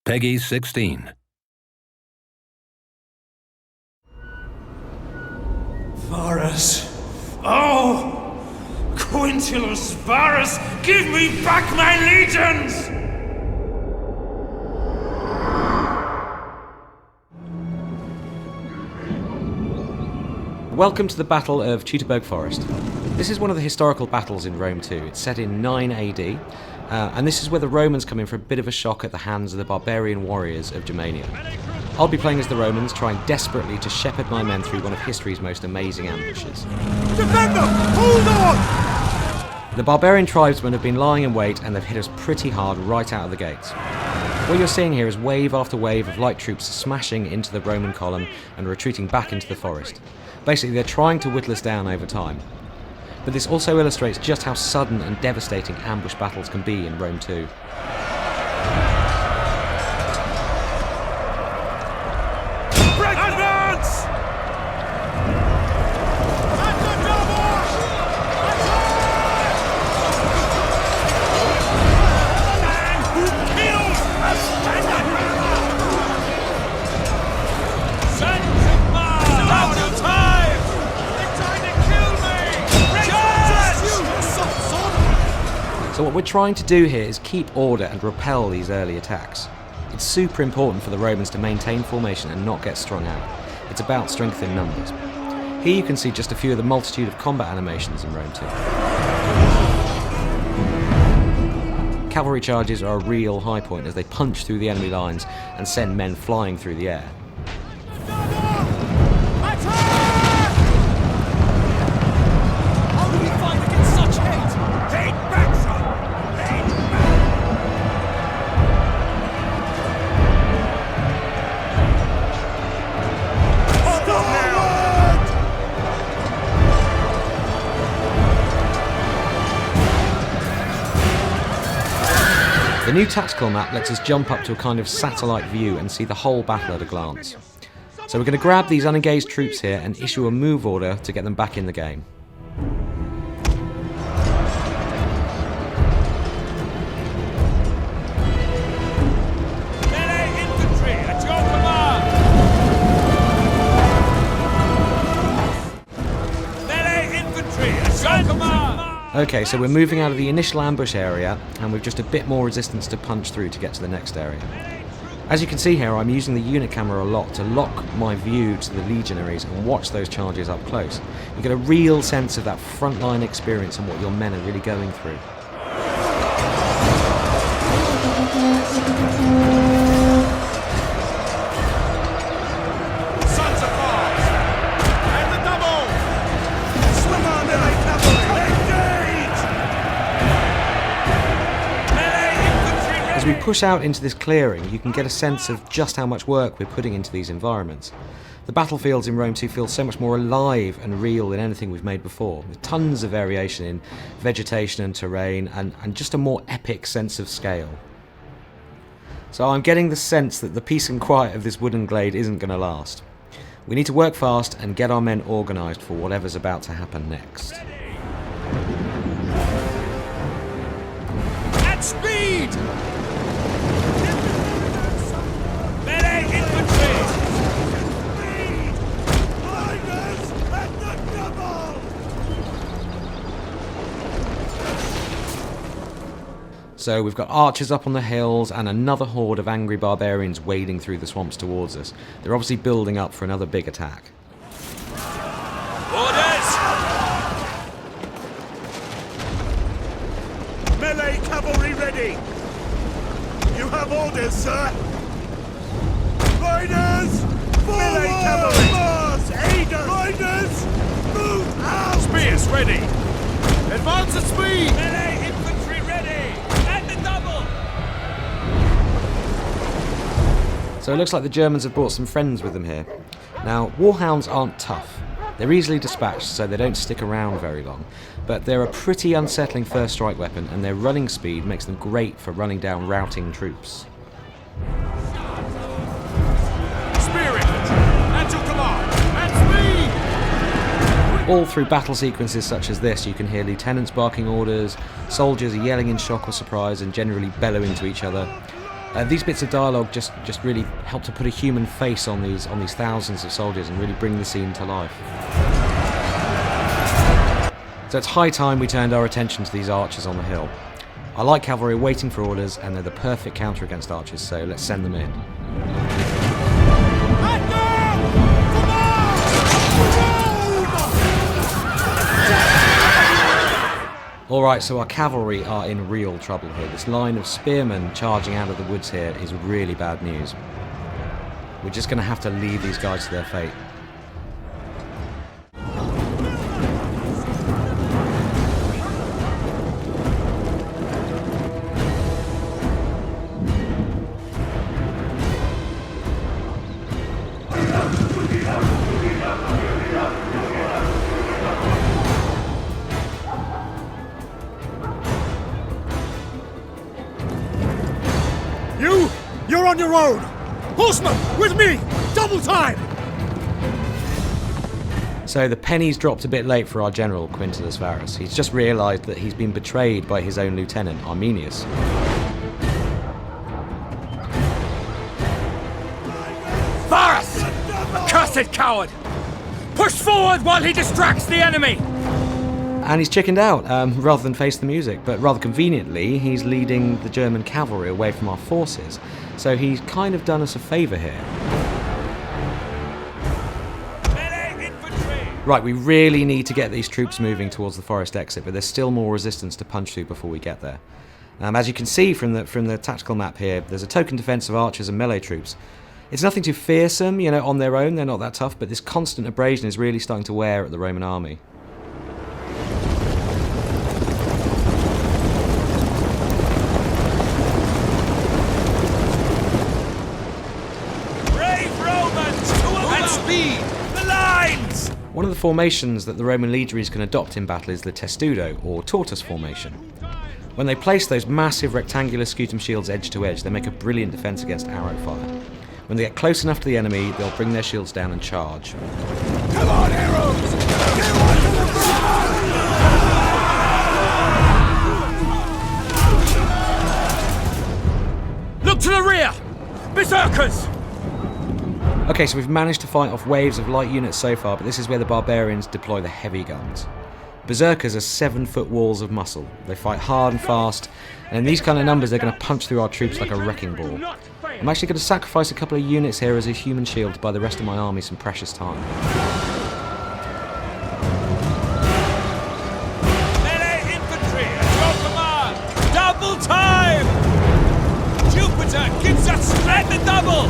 Peggy 16. Varus! Oh! Quintulus Varus, give me back my legions! Welcome to the Battle of Teutoburg Forest. This is one of the historical battles in Rome too. It's set in 9 AD, and this is where the Romans come in for a bit of a shock at the hands of the barbarian warriors of Germania. I'll be playing as the Romans, trying desperately to shepherd my men through one of history's most amazing ambushes. Defend them! Hold on! The barbarian tribesmen have been lying in wait and they've hit us pretty hard right out of the gates. What you're seeing here is wave after wave of light troops smashing into the Roman column and retreating back into the forest. Basically, they're trying to whittle us down over time. But this also illustrates just how sudden and devastating ambush battles can be in Rome too. Advance! So what we're trying to do here is keep order and repel these early attacks. It's super important for the Romans to maintain formation and not get strung out. It's about strength in numbers. Here you can see just a few of the multitude of combat animations in Rome too. Cavalry charges are a real high point as they punch through the enemy lines and send men flying through the air. The new tactical map lets us jump up to a kind of satellite view and see the whole battle at a glance. So we're going to grab these unengaged troops here and issue a move order to get them back in the game. Melee infantry at your command! Melee infantry at your command! Okay, so we're moving out of the initial ambush area and we've just a bit more resistance to punch through to get to the next area. As you can see here, I'm using the unit camera a lot to lock my view to the legionaries and watch those charges up close. You get a real sense of that frontline experience and what your men are really going through. As we push out into this clearing, you can get a sense of just how much work we're putting into these environments. The battlefields in Rome 2 feel so much more alive and real than anything we've made before, with tons of variation in vegetation and terrain, and just a more epic sense of scale. So I'm getting the sense that the peace and quiet of this wooden glade isn't going to last. We need to work fast and get our men organised for whatever's about to happen next. At speed! Melee infantry! Speed! Riders at the double! So we've got archers up on the hills and another horde of angry barbarians wading through the swamps towards us. They're obviously building up for another big attack. Orders! Melee cavalry ready! You have orders, sir! Riders! Forward! Melee cavalry! Mars! Aid us! Riders! Move out! Spears ready! Advance at speed! Melee infantry ready! At the double! So it looks like the Germans have brought some friends with them here. Now, warhounds aren't tough. They're easily dispatched, so they don't stick around very long. But they're a pretty unsettling first strike weapon, and their running speed makes them great for running down routing troops. Spirit! At your command! At speed! All through battle sequences such as this, you can hear lieutenants barking orders, soldiers yelling in shock or surprise and generally bellowing to each other. These bits of dialogue just really help to put a human face on these thousands of soldiers and really bring the scene to life. So it's high time we turned our attention to these archers on the hill. I like cavalry waiting for orders, and they're the perfect counter against archers, so let's send them in. Alright, so our cavalry are in real trouble here. This line of spearmen charging out of the woods here is really bad news. We're just going to have to leave these guys to their fate. You're on your own! Horsemen, with me! Double time! So the penny's dropped a bit late for our general, Quintus Varus. He's just realised that he's been betrayed by his own lieutenant, Arminius. Varus! Accursed coward! Push forward while he distracts the enemy! And he's chickened out, rather than face the music, but rather conveniently, he's leading the German cavalry away from our forces. So he's kind of done us a favour here. Right, we really need to get these troops moving towards the forest exit, but there's still more resistance to punch through before we get there. As you can see from the tactical map here, there's a token defence of archers and melee troops. It's nothing too fearsome, you know, on their own, they're not that tough, but this constant abrasion is really starting to wear at the Roman army. One of the formations that the Roman legionaries can adopt in battle is the testudo, or tortoise formation. When they place those massive rectangular scutum shields edge to edge, they make a brilliant defence against arrow fire. When they get close enough to the enemy, they'll bring their shields down and charge. Come on, arrows! Get on to the front! Look to the rear! Berserkers! Okay, so we've managed to fight off waves of light units so far, but this is where the barbarians deploy the heavy guns. Berserkers are 7-foot walls of muscle. They fight hard and fast, and in these kind of numbers they're going to punch through our troops like a wrecking ball. I'm actually going to sacrifice a couple of units here as a human shield to buy the rest of my army some precious time. Melee infantry at your command! Double time! Jupiter gives us strength and double!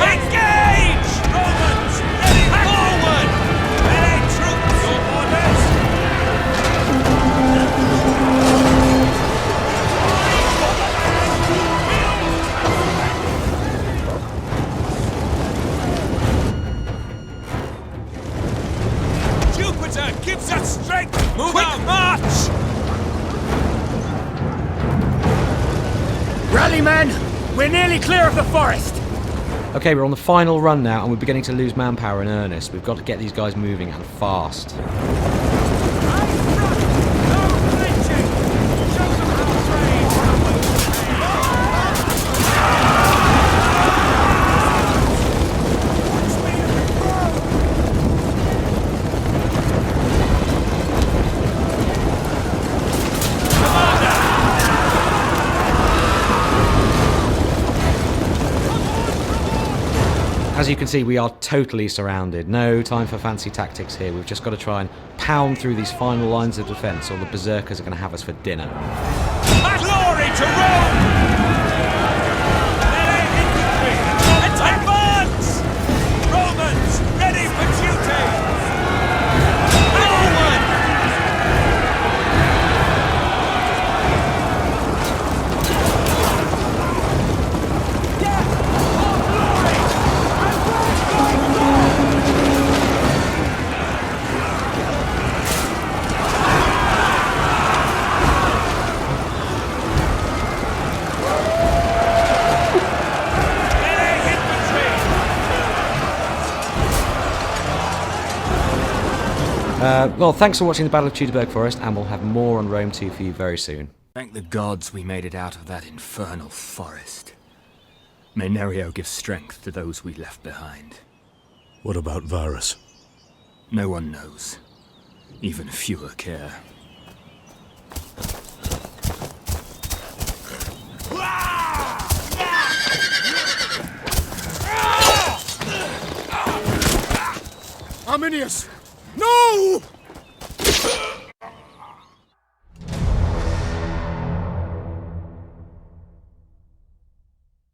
Engage! Romans, heading forward! Melee troops, your orders! Jupiter gives us strength! Move Quick out. March! Rally, men! We're nearly clear of the forest! Okay, we're on the final run now, and we're beginning to lose manpower in earnest. We've got to get these guys moving, and fast. As you can see, we are totally surrounded. No time for fancy tactics here. We've just got to try and pound through these final lines of defence, or the berserkers are going to have us for dinner. Glory to Rome! Melee infantry, advance! Romans, ready for duty! Forward! Well, thanks for watching the Battle of Teutoburg Forest, and we'll have more on Rome 2 for you very soon. Thank the gods we made it out of that infernal forest. May Nerio give strength to those we left behind. What about Varus? No one knows. Even fewer care. Arminius! No!